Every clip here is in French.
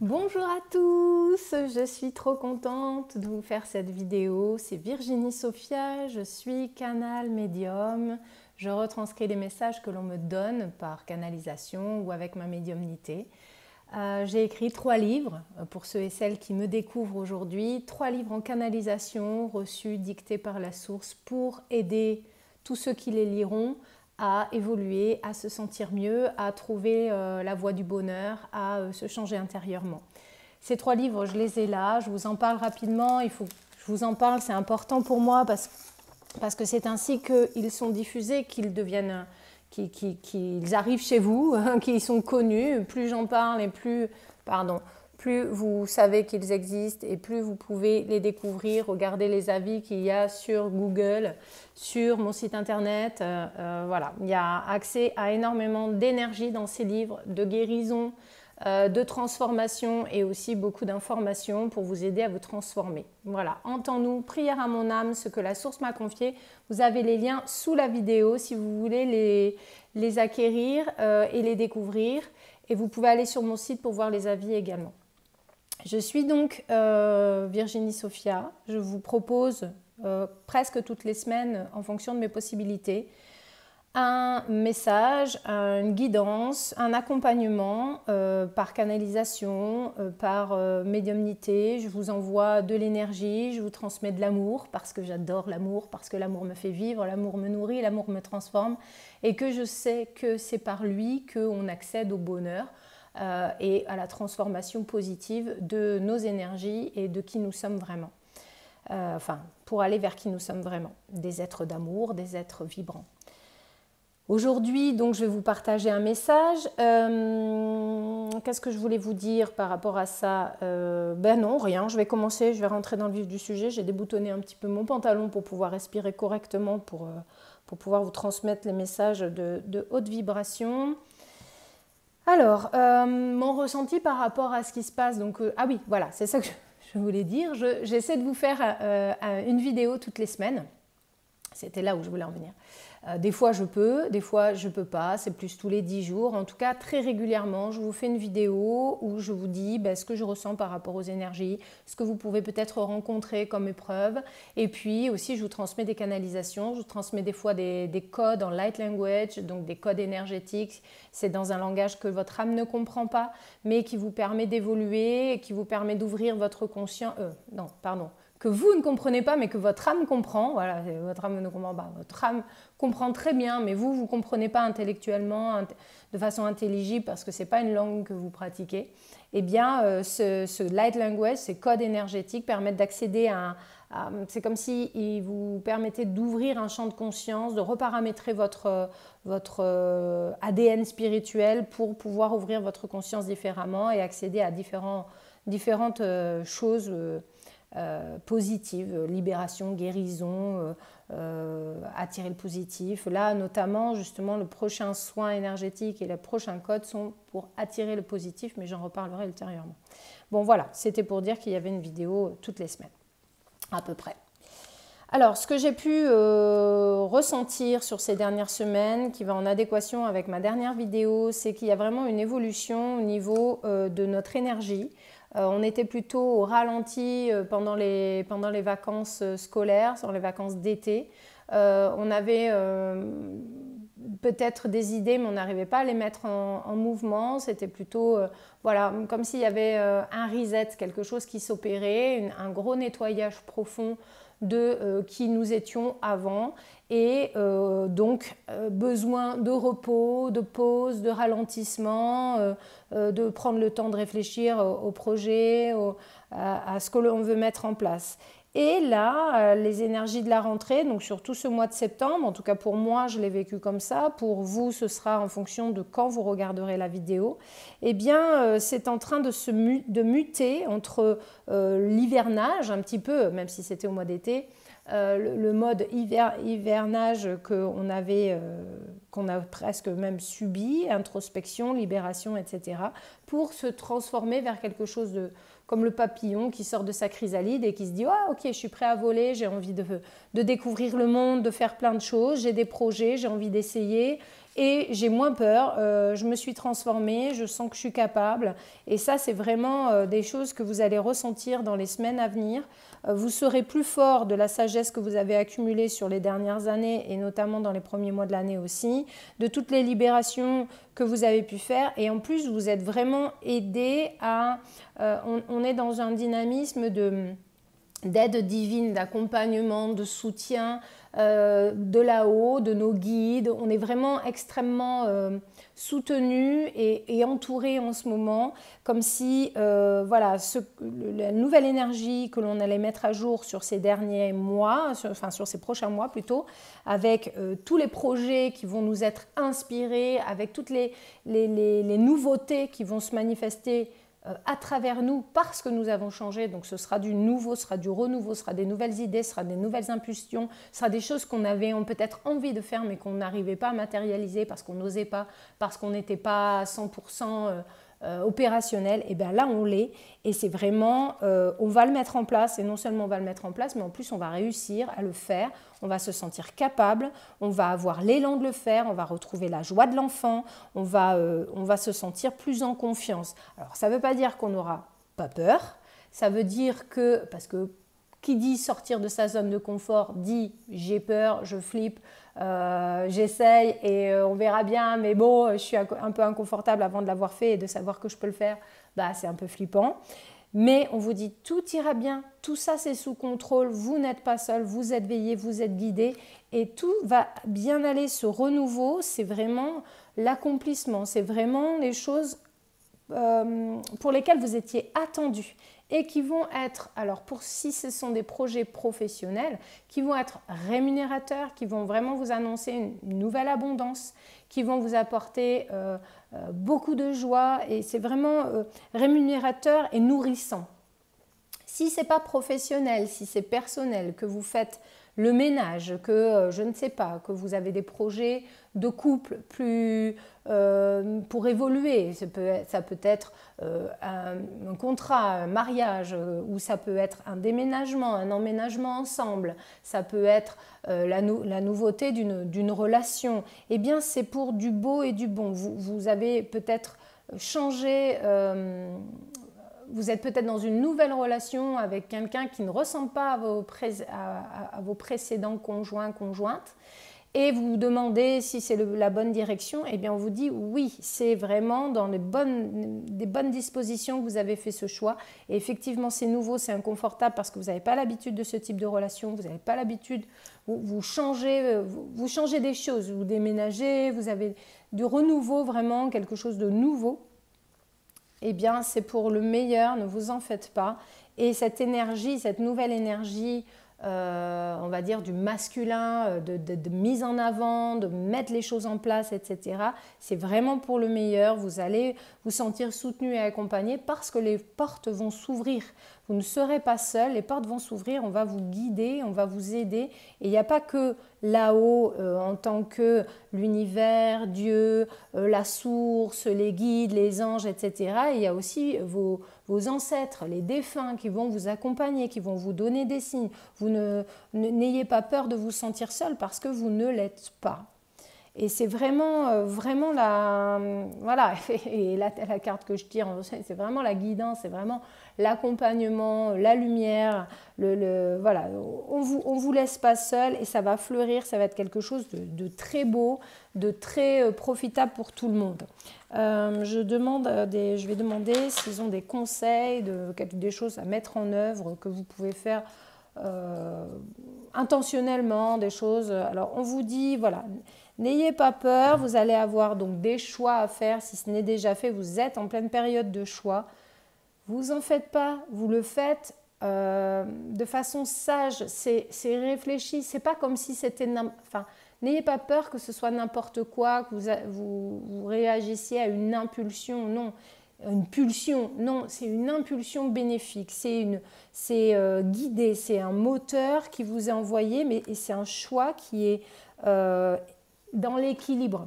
Bonjour à tous, je suis trop contente de vous faire cette vidéo. C'est Virginie Sophia, je suis canal médium. Je retranscris les messages que l'on me donne par canalisation ou avec ma médiumnité. J'ai écrit 3 livres pour ceux et celles qui me découvrent aujourd'hui. 3 livres en canalisation reçus, dictés par la source pour aider tous ceux qui les liront à évoluer, à se sentir mieux, à trouver la voie du bonheur, à se changer intérieurement. Ces 3 livres, je les ai là, je vous en parle rapidement, il faut que je vous en parle, c'est important pour moi parce que c'est ainsi qu'ils sont diffusés, qu'ils deviennent, qu'ils arrivent chez vous, qu'ils sont connus. Plus j'en parle et plus vous savez qu'ils existent et plus vous pouvez les découvrir. Regardez les avis qu'il y a sur Google, sur mon site internet. Voilà, il y a accès à énormément d'énergie dans ces livres, de guérison, de transformation et aussi beaucoup d'informations pour vous aider à vous transformer. Voilà, entends-nous, prière à mon âme, ce que la source m'a confié. Vous avez les liens sous la vidéo si vous voulez les acquérir et les découvrir. Et vous pouvez aller sur mon site pour voir les avis également. Je suis donc Virginie Sophia. Je vous propose presque toutes les semaines, en fonction de mes possibilités, un message, une guidance, un accompagnement par canalisation, par médiumnité. Je vous envoie de l'énergie, je vous transmets de l'amour parce que j'adore l'amour, parce que l'amour me fait vivre, l'amour me nourrit, l'amour me transforme et que je sais que c'est par lui qu'on accède au bonheur et à la transformation positive de nos énergies et de qui nous sommes vraiment. Pour aller vers qui nous sommes vraiment, des êtres d'amour, des êtres vibrants. Aujourd'hui, donc, je vais vous partager un message. Qu'est-ce que je voulais vous dire par rapport à ça? Ben non, rien. Je vais commencer, je vais rentrer dans le vif du sujet. J'ai déboutonné un petit peu mon pantalon pour pouvoir respirer correctement, pour pouvoir vous transmettre les messages de haute vibration. Alors, mon ressenti par rapport à ce qui se passe, donc, ah oui, voilà, c'est ça que je voulais dire. J'essaie de vous faire une vidéo toutes les semaines. C'était là où je voulais en venir. Des fois je peux, des fois je peux pas, c'est plus tous les 10 jours. En tout cas, très régulièrement, je vous fais une vidéo où je vous dis ce que je ressens par rapport aux énergies, ce que vous pouvez peut-être rencontrer comme épreuve. Et puis aussi, je vous transmets des canalisations, je vous transmets des fois des codes en light language, donc des codes énergétiques. C'est dans un langage que votre âme ne comprend pas, mais qui vous permet d'évoluer, qui vous permet d'ouvrir votre conscience. Que vous ne comprenez pas, mais que votre âme comprend. Voilà, votre âme ne comprend pas. Votre âme comprend très bien, mais vous ne comprenez pas intellectuellement, de façon intelligible, parce que ce n'est pas une langue que vous pratiquez. Eh bien, ce light language, ces codes énergétiques permettent d'accéder c'est comme si vous permettaient d'ouvrir un champ de conscience, de reparamétrer votre ADN spirituel pour pouvoir ouvrir votre conscience différemment et accéder à différentes choses positives, libération, guérison, attirer le positif. Là, notamment, justement, le prochain soin énergétique et le prochain code sont pour attirer le positif, mais j'en reparlerai ultérieurement. Bon, voilà, c'était pour dire qu'il y avait une vidéo toutes les semaines, à peu près. Alors, ce que j'ai pu ressentir sur ces dernières semaines, qui va en adéquation avec ma dernière vidéo, c'est qu'il y a vraiment une évolution au niveau de notre énergie. On était plutôt au ralenti pendant les vacances scolaires, sur les vacances d'été. On avait peut-être des idées, mais on n'arrivait pas à les mettre en mouvement. C'était plutôt voilà, comme s'il y avait un reset, quelque chose qui s'opérait, un gros nettoyage profond de qui nous étions avant et donc besoin de repos, de pause, de ralentissement, de prendre le temps de réfléchir au projet, à ce que l'on veut mettre en place. Et là, les énergies de la rentrée, donc surtout ce mois de septembre, en tout cas pour moi, je l'ai vécu comme ça, pour vous, ce sera en fonction de quand vous regarderez la vidéo, eh bien, c'est en train de muter entre l'hivernage, un petit peu, même si c'était au mois d'été, le mode hivernage qu'on a presque même subi, introspection, libération, etc., pour se transformer vers quelque chose comme le papillon qui sort de sa chrysalide et qui se dit « Ah, ok, je suis prêt à voler, j'ai envie de découvrir le monde, de faire plein de choses, j'ai des projets, j'ai envie d'essayer. » et j'ai moins peur, je me suis transformée, je sens que je suis capable et ça c'est vraiment des choses que vous allez ressentir dans les semaines à venir. Vous serez plus fort de la sagesse que vous avez accumulée sur les dernières années et notamment dans les premiers mois de l'année aussi, de toutes les libérations que vous avez pu faire et en plus vous êtes vraiment aidé à... on est dans un dynamisme d'aide divine, d'accompagnement, de soutien de là-haut, de nos guides. On est vraiment extrêmement soutenu et entouré en ce moment, comme si voilà, la nouvelle énergie que l'on allait mettre à jour sur ces derniers mois, sur ces prochains mois plutôt, avec tous les projets qui vont nous être inspirés, avec toutes les nouveautés qui vont se manifester à travers nous parce que nous avons changé, donc ce sera du nouveau, ce sera du renouveau, ce sera des nouvelles idées, ce sera des nouvelles impulsions, ce sera des choses qu'on avait peut-être envie de faire mais qu'on n'arrivait pas à matérialiser parce qu'on n'osait pas, parce qu'on n'était pas à 100% opérationnel, et bien là on l'est et c'est vraiment, on va le mettre en place et non seulement on va le mettre en place mais en plus on va réussir à le faire, on va se sentir capable, on va avoir l'élan de le faire, on va retrouver la joie de l'enfant, on va se sentir plus en confiance. Alors ça ne veut pas dire qu'on n'aura pas peur, ça veut dire que, parce que qui dit sortir de sa zone de confort dit j'ai peur, je flippe, j'essaye et on verra bien, mais bon, je suis un peu inconfortable avant de l'avoir fait et de savoir que je peux le faire, bah, c'est un peu flippant. Mais on vous dit tout ira bien, tout ça c'est sous contrôle, vous n'êtes pas seul, vous êtes veillé, vous êtes guidé et tout va bien aller. Ce renouveau, c'est vraiment l'accomplissement, c'est vraiment les choses pour lesquelles vous étiez attendu et qui vont être, alors si ce sont des projets professionnels, qui vont être rémunérateurs, qui vont vraiment vous annoncer une nouvelle abondance, qui vont vous apporter beaucoup de joie et c'est vraiment rémunérateur et nourrissant. Si ce n'est pas professionnel, si c'est personnel, que vous faites le ménage, que je ne sais pas, que vous avez des projets de couple plus pour évoluer, ça peut être un contrat, un mariage, ou ça peut être un déménagement, un emménagement ensemble, ça peut être la nouveauté d'une relation, eh bien c'est pour du beau et du bon. Vous avez peut-être changé, vous êtes peut-être dans une nouvelle relation avec quelqu'un qui ne ressemble pas à vos précédents conjoints, conjointes, et vous vous demandez si c'est la bonne direction, eh bien on vous dit oui, c'est vraiment dans des bonnes dispositions que vous avez fait ce choix. Et effectivement, c'est nouveau, c'est inconfortable parce que vous n'avez pas l'habitude de ce type de relation, vous n'avez pas l'habitude, vous changez des choses, vous déménagez, vous avez du renouveau, vraiment quelque chose de nouveau. Eh bien, c'est pour le meilleur, ne vous en faites pas. Et cette énergie, cette nouvelle énergie, on va dire du masculin, de mise en avant, de mettre les choses en place, etc. C'est vraiment pour le meilleur. Vous allez vous sentir soutenu et accompagné parce que les portes vont s'ouvrir. Vous ne serez pas seul, les portes vont s'ouvrir, on va vous guider, on va vous aider. Et il n'y a pas que là-haut en tant que l'univers, Dieu, la source, les guides, les anges, etc. Il y a aussi vos ancêtres, les défunts qui vont vous accompagner, qui vont vous donner des signes. Vous n'ayez pas peur de vous sentir seul parce que vous ne l'êtes pas. Et c'est vraiment, vraiment voilà, et la carte que je tire, c'est vraiment la guidance, c'est vraiment l'accompagnement, la lumière, voilà, on vous laisse pas seul et ça va fleurir, ça va être quelque chose de très beau, de très profitable pour tout le monde. Je vais demander s'ils ont des conseils, des choses à mettre en œuvre que vous pouvez faire intentionnellement, des choses. Alors on vous dit, voilà, n'ayez pas peur, vous allez avoir donc des choix à faire. Si ce n'est déjà fait, vous êtes en pleine période de choix. Vous en faites pas, vous le faites de façon sage, c'est réfléchi. C'est pas comme si c'était... Enfin, n'ayez pas peur que ce soit n'importe quoi, que vous réagissiez à une impulsion, non. Une pulsion, non, c'est une impulsion bénéfique, c'est guidé, c'est un moteur qui vous est envoyé, mais c'est un choix qui est dans l'équilibre.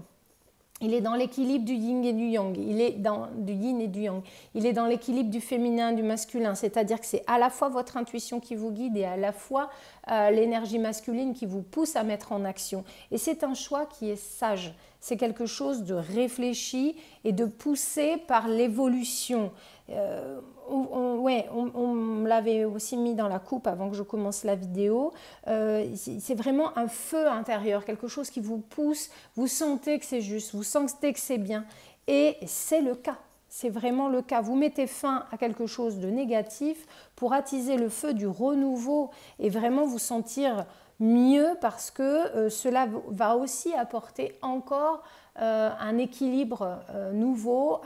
Il est dans l'équilibre du yin et du yang, du yin et du yang. Il est dans l'équilibre du féminin, du masculin, c'est-à-dire que c'est à la fois votre intuition qui vous guide et à la fois l'énergie masculine qui vous pousse à mettre en action. Et c'est un choix qui est sage. c'est quelque chose de réfléchi et de poussé par l'évolution. On me l'avait aussi mis dans la coupe avant que je commence la vidéo. C'est vraiment un feu intérieur, quelque chose qui vous pousse, vous sentez que c'est juste, vous sentez que c'est bien. Et c'est le cas, c'est vraiment le cas. Vous mettez fin à quelque chose de négatif pour attiser le feu du renouveau et vraiment vous sentir mieux parce que cela va aussi apporter encore un équilibre nouveau.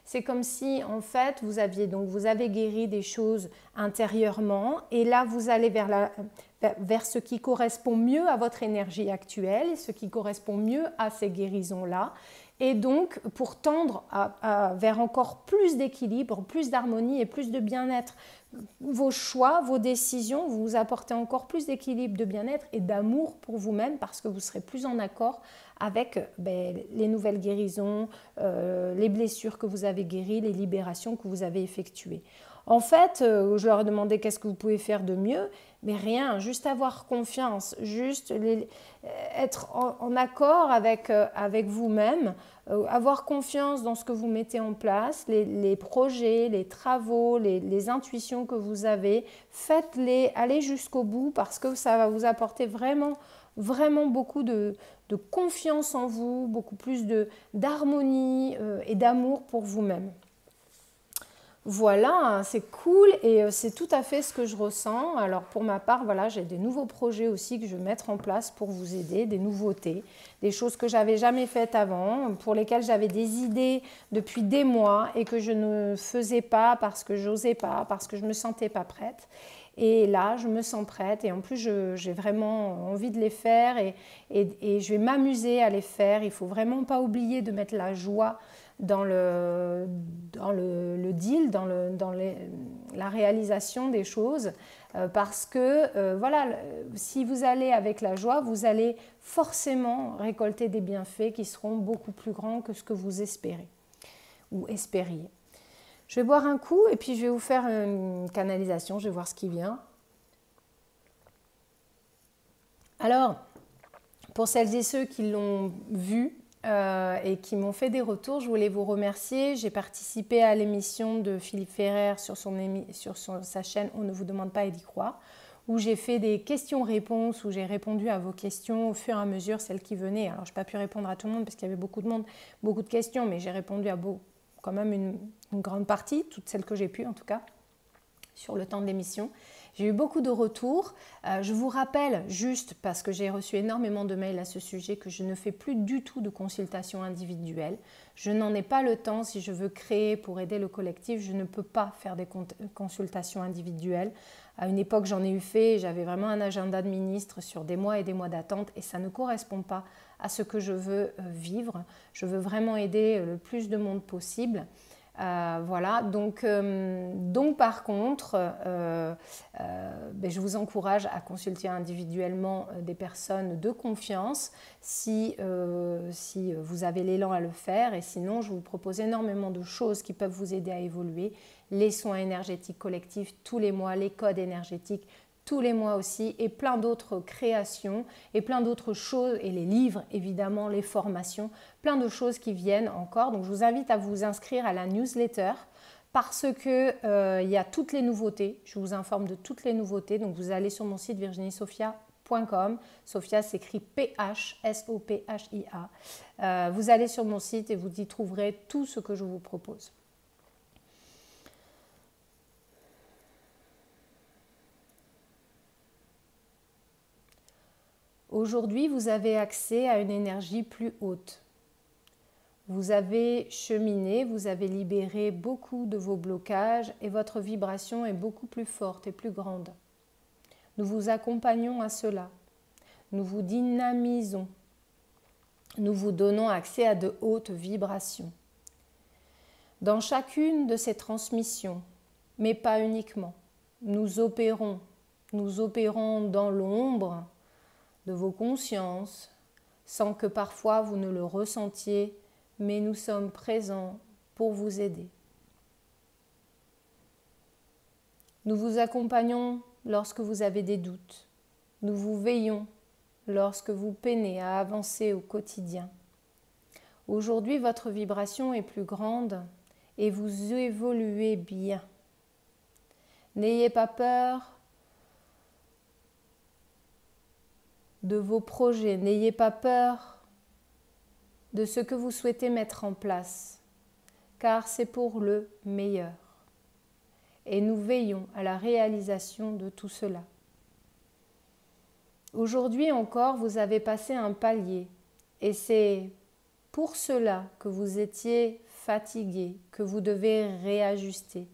C'est comme si en fait vous avez guéri des choses intérieurement et là vous allez vers ce qui correspond mieux à votre énergie actuelle, ce qui correspond mieux à ces guérisons-là. Et donc, pour tendre vers encore plus d'équilibre, plus d'harmonie et plus de bien-être, vos choix, vos décisions, vous apportez encore plus d'équilibre, de bien-être et d'amour pour vous-même parce que vous serez plus en accord avec les nouvelles guérisons, les blessures que vous avez guéries, les libérations que vous avez effectuées. En fait, je leur ai demandé qu'est-ce que vous pouvez faire de mieux, mais rien, juste avoir confiance, juste être en accord avec vous-même, avoir confiance dans ce que vous mettez en place, les projets, les travaux, les intuitions que vous avez, faites-les, allez jusqu'au bout parce que ça va vous apporter vraiment, vraiment beaucoup de confiance en vous, beaucoup plus d'harmonie et d'amour pour vous-même. Voilà, c'est cool et c'est tout à fait ce que je ressens. Alors pour ma part, voilà, j'ai des nouveaux projets aussi que je vais mettre en place pour vous aider, des nouveautés, des choses que j'avais jamais faites avant, pour lesquelles j'avais des idées depuis des mois et que je ne faisais pas parce que j'osais pas, parce que je me sentais pas prête. Et là, je me sens prête et en plus, j'ai vraiment envie de les faire et je vais m'amuser à les faire. Il faut vraiment pas oublier de mettre la joie dans le deal, dans la réalisation des choses parce que voilà, si vous allez avec la joie, vous allez forcément récolter des bienfaits qui seront beaucoup plus grands que ce que vous espérez ou espériez. Je vais boire un coup et puis je vais vous faire une canalisation, je vais voir ce qui vient. Alors, pour celles et ceux qui l'ont vu et qui m'ont fait des retours, je voulais vous remercier. J'ai participé à l'émission de Philippe Ferrer sur sa chaîne « On ne vous demande pas et d'y croire » où j'ai fait des questions-réponses, où j'ai répondu à vos questions au fur et à mesure, celles qui venaient. Alors, je n'ai pas pu répondre à tout le monde parce qu'il y avait beaucoup de monde, beaucoup de questions, mais j'ai répondu à quand même une grande partie, toutes celles que j'ai pu en tout cas, sur le temps de l'émission. J'ai eu beaucoup de retours. Je vous rappelle, juste parce que j'ai reçu énormément de mails à ce sujet, que je ne fais plus du tout de consultation individuelle. Je n'en ai pas le temps. Si je veux créer pour aider le collectif, je ne peux pas faire des consultations individuelles. À une époque, j'en ai eu fait. J'avais vraiment un agenda de ministre sur des mois et des mois d'attente et ça ne correspond pas à ce que je veux vivre. Je veux vraiment aider le plus de monde possible. Voilà, donc par contre, je vous encourage à consulter individuellement des personnes de confiance si vous avez l'élan à le faire. Et sinon, je vous propose énormément de choses qui peuvent vous aider à évoluer. Les soins énergétiques collectifs tous les mois, les codes énergétiques tous les mois aussi, et plein d'autres créations et plein d'autres choses, et les livres évidemment, les formations, plein de choses qui viennent encore. Donc je vous invite à vous inscrire à la newsletter parce que y a toutes les nouveautés, je vous informe de toutes les nouveautés. Donc vous allez sur mon site virginiesophia.com, Sophia s'écrit P-H-S-O-P-H-I-A. Vous allez sur mon site et vous y trouverez tout ce que je vous propose. Aujourd'hui, vous avez accès à une énergie plus haute. Vous avez cheminé, vous avez libéré beaucoup de vos blocages et votre vibration est beaucoup plus forte et plus grande. Nous vous accompagnons à cela. Nous vous dynamisons. Nous vous donnons accès à de hautes vibrations. Dans chacune de ces transmissions, mais pas uniquement, nous opérons dans l'ombre de vos consciences, sans que parfois vous ne le ressentiez, mais nous sommes présents pour vous aider. Nous vous accompagnons lorsque vous avez des doutes. Nous vous veillons lorsque vous peinez à avancer au quotidien. Aujourd'hui, votre vibration est plus grande et vous évoluez bien. N'ayez pas peur de vos projets, n'ayez pas peur de ce que vous souhaitez mettre en place, car c'est pour le meilleur. Et nous veillons à la réalisation de tout cela. Aujourd'hui encore, vous avez passé un palier, et c'est pour cela que vous étiez fatigué, que vous devez réajuster.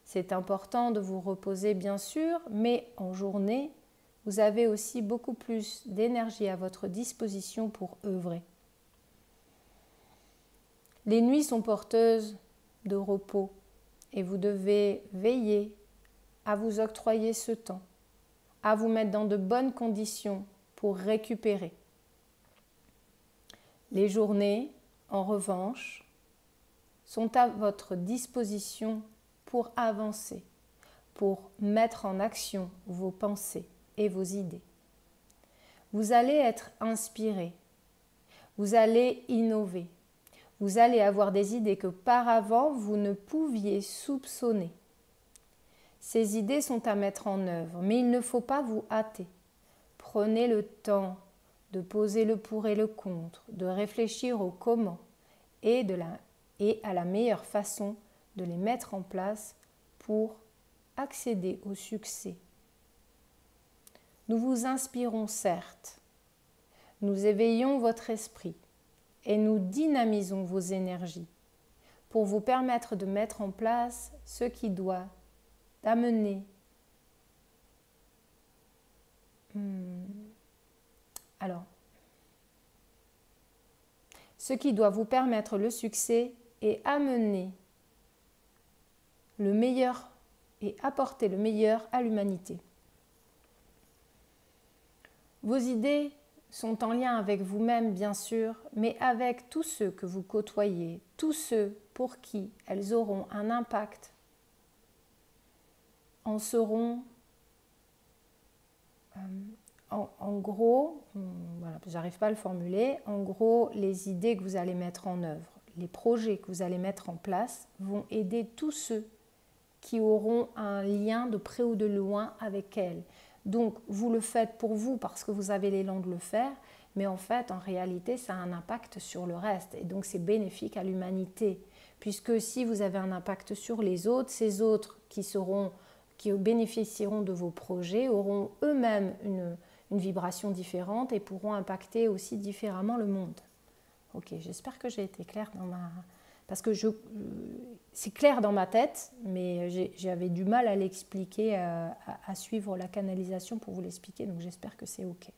C'est important de vous reposer bien sûr, mais en journée, vous avez aussi beaucoup plus d'énergie à votre disposition pour œuvrer. Les nuits sont porteuses de repos et vous devez veiller à vous octroyer ce temps, à vous mettre dans de bonnes conditions pour récupérer. Les journées, en revanche, sont à votre disposition pour avancer, pour mettre en action vos pensées et vos idées. Vous allez être inspiré, vous allez innover, vous allez avoir des idées que par avant vous ne pouviez soupçonner. Ces idées sont à mettre en œuvre, mais il ne faut pas vous hâter. Prenez le temps de poser le pour et le contre, de réfléchir au comment et à la meilleure façon de les mettre en place pour accéder au succès. Nous vous inspirons certes, nous éveillons votre esprit et nous dynamisons vos énergies pour vous permettre de mettre en place ce qui doit amener ce qui doit vous permettre le succès et amener le meilleur et apporter le meilleur à l'humanité. Vos idées sont en lien avec vous-même bien sûr, mais avec tous ceux que vous côtoyez, tous ceux pour qui elles auront un impact, en seront en gros, voilà, j'arrive pas à le formuler, en gros les idées que vous allez mettre en œuvre, les projets que vous allez mettre en place vont aider tous ceux qui auront un lien de près ou de loin avec elles. Donc vous le faites pour vous parce que vous avez l'élan de le faire, mais en fait en réalité ça a un impact sur le reste et donc c'est bénéfique à l'humanité. Puisque si vous avez un impact sur les autres, ces autres qui bénéficieront de vos projets auront eux-mêmes une vibration différente et pourront impacter aussi différemment le monde. Ok, j'espère que j'ai été claire dans ma... Parce que c'est clair dans ma tête, mais j'avais du mal à l'expliquer, à suivre la canalisation pour vous l'expliquer, donc j'espère que c'est ok.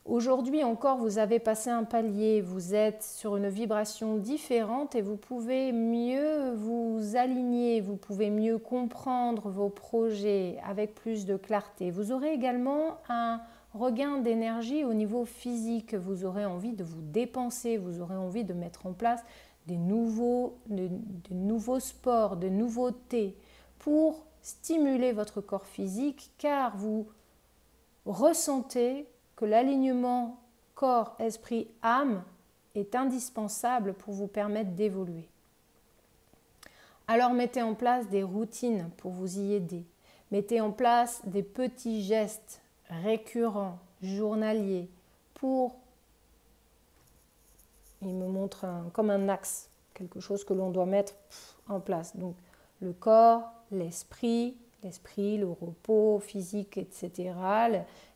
Aujourd'hui encore, vous avez passé un palier, vous êtes sur une vibration différente et vous pouvez mieux vous aligner, vous pouvez mieux comprendre vos projets avec plus de clarté. Vous aurez également un regain d'énergie au niveau physique, vous aurez envie de vous dépenser, vous aurez envie de mettre en place des nouveaux sports, de nouveautés pour stimuler votre corps physique car vous ressentez que l'alignement corps, esprit, âme est indispensable pour vous permettre d'évoluer. Alors mettez en place des routines pour vous y aider. Mettez en place des petits gestes récurrents, journaliers, pour, il me montre comme un axe, quelque chose que l'on doit mettre en place. Donc le corps, l'esprit, le repos physique, etc.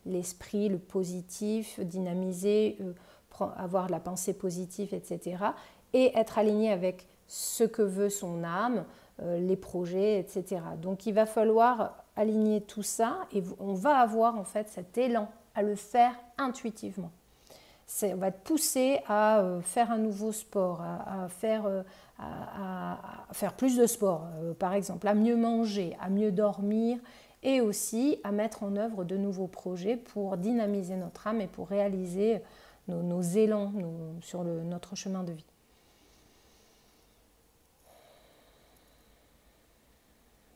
L'esprit, le positif, dynamiser, avoir de la pensée positive, etc. Et être aligné avec ce que veut son âme, les projets, etc. Donc il va falloir aligner tout ça et on va avoir en fait cet élan à le faire intuitivement. On va être poussé à faire un nouveau sport, à faire plus de sport, par exemple, à mieux manger, à mieux dormir et aussi à mettre en œuvre de nouveaux projets pour dynamiser notre âme et pour réaliser nos élans sur notre chemin de vie.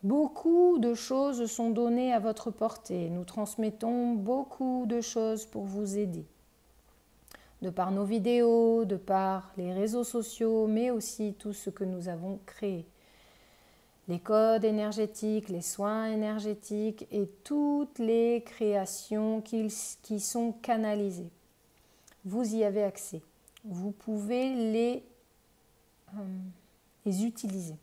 Beaucoup de choses sont données à votre portée. Nous transmettons beaucoup de choses pour vous aider. de par nos vidéos, de par les réseaux sociaux, mais aussi tout ce que nous avons créé. Les codes énergétiques, les soins énergétiques et toutes les créations qui sont canalisées. Vous y avez accès. Vous pouvez les utiliser.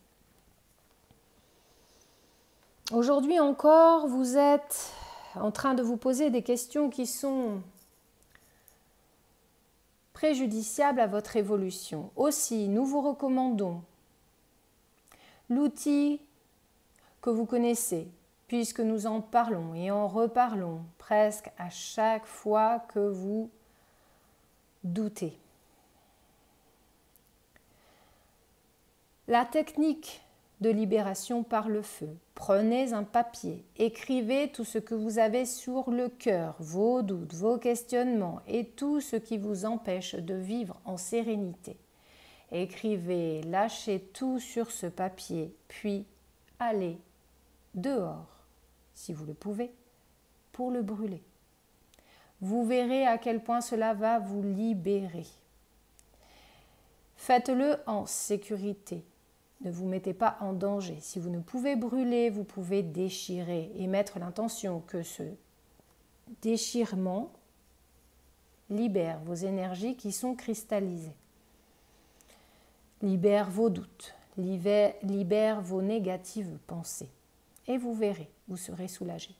Aujourd'hui encore, vous êtes en train de vous poser des questions qui sont préjudiciables à votre évolution. Aussi, nous vous recommandons l'outil que vous connaissez, puisque nous en parlons et en reparlons presque à chaque fois que vous doutez. La technique de libération par le feu. Prenez un papier, écrivez tout ce que vous avez sur le cœur, vos doutes, vos questionnements et tout ce qui vous empêche de vivre en sérénité. Écrivez, lâchez tout sur ce papier, puis allez dehors, si vous le pouvez, pour le brûler. Vous verrez à quel point cela va vous libérer. Faites-le en sécurité. Ne vous mettez pas en danger. Si vous ne pouvez brûler, vous pouvez déchirer et mettre l'intention que ce déchirement libère vos énergies qui sont cristallisées. Libère vos doutes, libère vos négatives pensées. Et vous verrez, vous serez soulagé.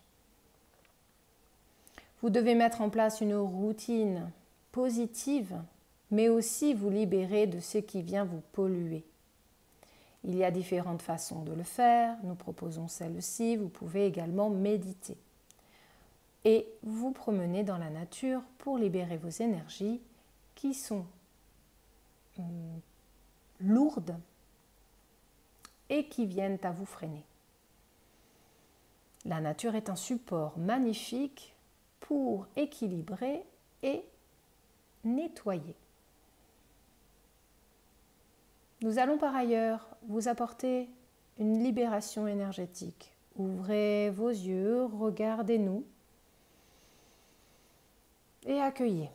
Vous devez mettre en place une routine positive, mais aussi vous libérer de ce qui vient vous polluer. Il y a différentes façons de le faire, nous proposons celle-ci, vous pouvez également méditer. Et vous promener dans la nature pour libérer vos énergies qui sont lourdes et qui viennent à vous freiner. La nature est un support magnifique pour équilibrer et nettoyer. Nous allons par ailleurs vous apporter une libération énergétique. Ouvrez vos yeux, regardez-nous et accueillez.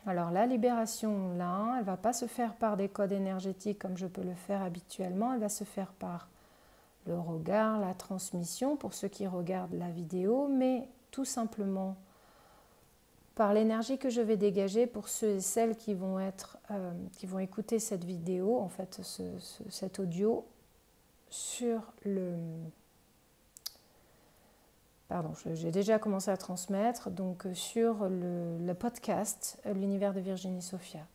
Alors la libération là, elle ne va pas se faire par des codes énergétiques comme je peux le faire habituellement, elle va se faire par le regard, la transmission pour ceux qui regardent la vidéo, mais tout simplement par l'énergie que je vais dégager pour ceux et celles qui vont écouter cette vidéo, en fait cet audio sur le... Pardon, j'ai déjà commencé à transmettre, donc sur le podcast L'univers de Virginie Sophia.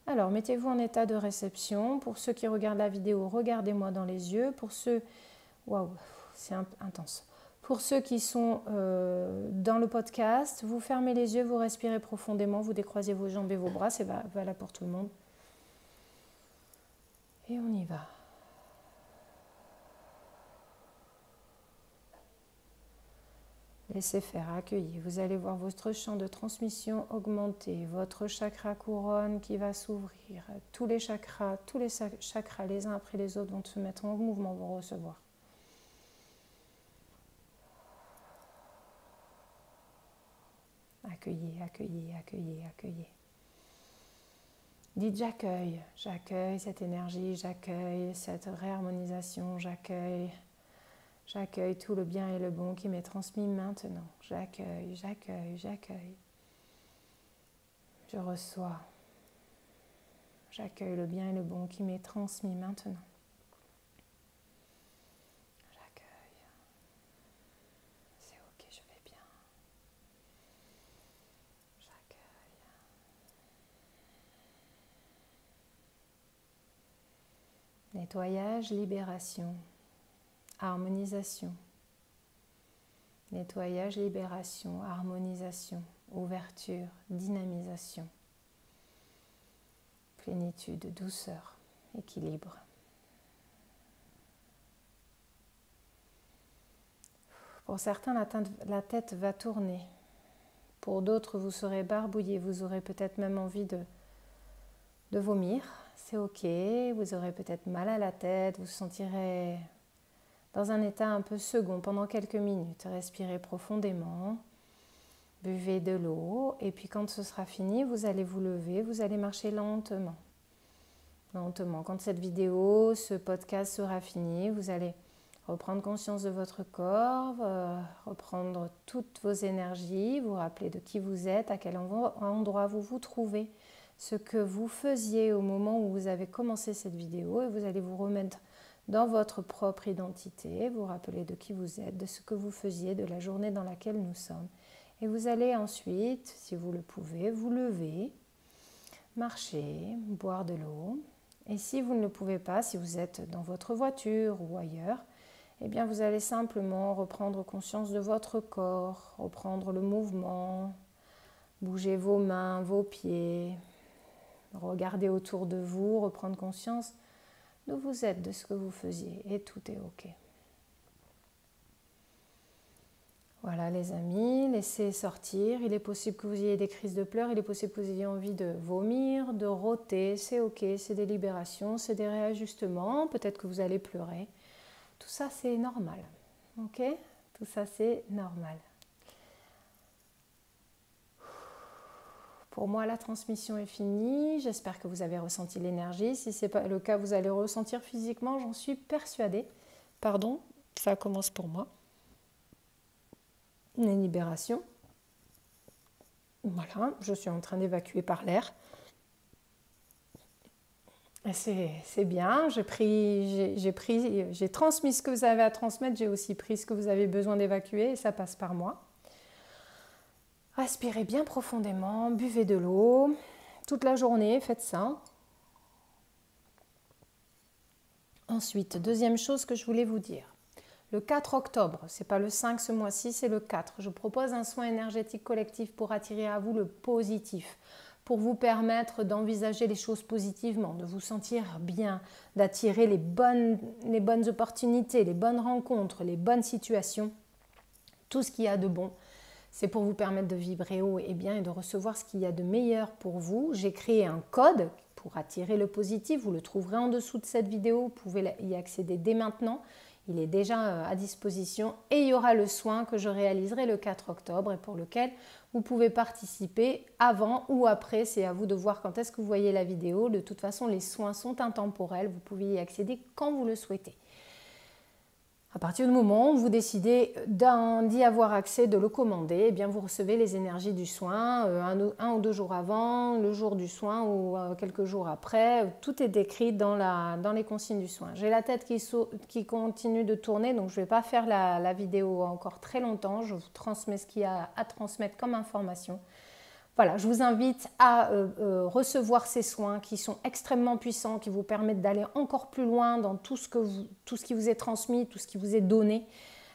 Alors, mettez-vous en état de réception. Pour ceux qui regardent la vidéo, regardez-moi dans les yeux. Pour ceux... Waouh, c'est intense. Pour ceux qui sont dans le podcast, vous fermez les yeux, vous respirez profondément, vous décroisez vos jambes et vos bras, c'est valable pour tout le monde. Et on y va. Laissez faire, accueillez. Vous allez voir votre champ de transmission augmenter, votre chakra couronne qui va s'ouvrir. Tous les chakras les uns après les autres vont se mettre en mouvement, vont recevoir. Accueillez, accueillez, accueillez, accueillez. Dites j'accueille cette énergie, j'accueille cette réharmonisation, j'accueille tout le bien et le bon qui m'est transmis maintenant. J'accueille, j'accueille, j'accueille. Je reçois. J'accueille le bien et le bon qui m'est transmis maintenant. J'accueille. C'est ok, je vais bien. Nettoyage, libération, harmonisation. Nettoyage, libération, harmonisation, ouverture, dynamisation. Plénitude, douceur, équilibre. Pour certains, la tête va tourner. Pour d'autres, vous serez barbouillé, vous aurez peut-être même envie de vomir. C'est ok, vous aurez peut-être mal à la tête, vous vous sentirez dans un état un peu second pendant quelques minutes. Respirez profondément. Buvez de l'eau et puis quand ce sera fini, vous allez vous lever, vous allez marcher lentement. Lentement. Quand cette vidéo, ce podcast sera fini, vous allez reprendre conscience de votre corps, reprendre toutes vos énergies, vous rappeler de qui vous êtes, à quel endroit vous vous trouvez, ce que vous faisiez au moment où vous avez commencé cette vidéo et vous allez vous remettre dans votre propre identité, vous rappeler de qui vous êtes, de ce que vous faisiez, de la journée dans laquelle nous sommes. Et vous allez ensuite, si vous le pouvez, vous lever, marcher, boire de l'eau. Et si vous ne le pouvez pas, si vous êtes dans votre voiture ou ailleurs, eh bien vous allez simplement reprendre conscience de votre corps, reprendre le mouvement, bouger vos mains, vos pieds, regarder autour de vous, reprendre conscience d'où vous êtes, de ce que vous faisiez. Et tout est OK. Voilà les amis, laissez sortir. Il est possible que vous ayez des crises de pleurs, il est possible que vous ayez envie de vomir, de rôter, c'est ok, c'est des libérations, c'est des réajustements, peut-être que vous allez pleurer. Tout ça c'est normal, ok? Tout ça c'est normal. Pour moi la transmission est finie, j'espère que vous avez ressenti l'énergie. Si ce n'est pas le cas, vous allez ressentir physiquement, j'en suis persuadée. Pardon, ça commence pour moi. Une libération. Voilà, je suis en train d'évacuer par l'air. C'est bien, j'ai transmis ce que vous avez à transmettre, j'ai aussi pris ce que vous avez besoin d'évacuer et ça passe par moi. Respirez bien profondément, buvez de l'eau, toute la journée, faites ça. Ensuite, deuxième chose que je voulais vous dire. Le 4 octobre, ce n'est pas le 5 ce mois-ci, c'est le 4. Je propose un soin énergétique collectif pour attirer à vous le positif, pour vous permettre d'envisager les choses positivement, de vous sentir bien, d'attirer les bonnes opportunités, les bonnes rencontres, les bonnes situations, tout ce qu'il y a de bon. C'est pour vous permettre de vibrer haut et bien et de recevoir ce qu'il y a de meilleur pour vous. J'ai créé un code pour attirer le positif, vous le trouverez en dessous de cette vidéo, vous pouvez y accéder dès maintenant. Il est déjà à disposition et il y aura le soin que je réaliserai le 4 octobre et pour lequel vous pouvez participer avant ou après. C'est à vous de voir quand est-ce que vous voyez la vidéo. De toute façon, les soins sont intemporels. Vous pouvez y accéder quand vous le souhaitez. À partir du moment où vous décidez d'y avoir accès, de le commander, eh bien vous recevez les énergies du soin un ou deux jours avant, le jour du soin ou quelques jours après. Tout est décrit dans les consignes du soin. J'ai la tête qui continue de tourner, donc je ne vais pas faire la vidéo encore très longtemps. Je vous transmets ce qu'il y a à transmettre comme information. Voilà, je vous invite à recevoir ces soins qui sont extrêmement puissants, qui vous permettent d'aller encore plus loin dans tout ce qui vous est transmis, tout ce qui vous est donné.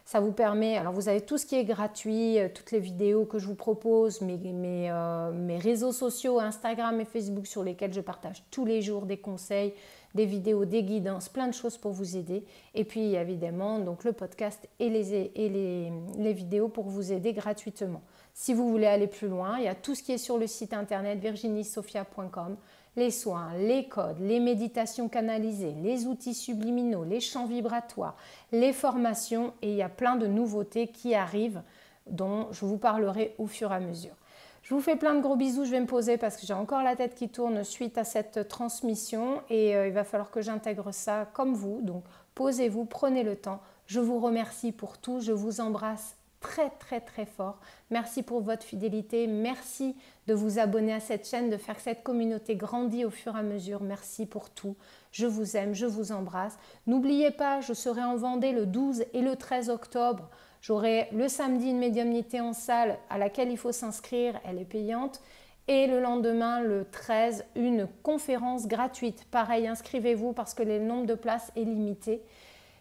Ça vous permet, alors vous avez tout ce qui est gratuit, toutes les vidéos que je vous propose, mes réseaux sociaux, Instagram et Facebook sur lesquels je partage tous les jours des conseils, des vidéos, des guidances, plein de choses pour vous aider. Et puis évidemment, donc le podcast et les vidéos pour vous aider gratuitement. Si vous voulez aller plus loin, il y a tout ce qui est sur le site internet virginiesophia.com, les soins, les codes, les méditations canalisées, les outils subliminaux, les champs vibratoires, les formations et il y a plein de nouveautés qui arrivent dont je vous parlerai au fur et à mesure. Je vous fais plein de gros bisous, je vais me poser parce que j'ai encore la tête qui tourne suite à cette transmission et il va falloir que j'intègre ça comme vous. Donc posez-vous, prenez le temps. Je vous remercie pour tout, je vous embrasse très très très fort. Merci pour votre fidélité, merci de vous abonner à cette chaîne, de faire que cette communauté grandit au fur et à mesure. Merci pour tout. Je vous aime, je vous embrasse. N'oubliez pas, je serai en Vendée le 12 et le 13 octobre. J'aurai le samedi une médiumnité en salle à laquelle il faut s'inscrire, elle est payante. Et le lendemain, le 13, une conférence gratuite. Pareil, inscrivez-vous parce que le nombre de places est limité.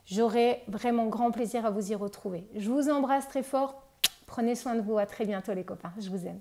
J'aurai vraiment grand plaisir à vous y retrouver. Je vous embrasse très fort. Prenez soin de vous. À très bientôt les copains. Je vous aime.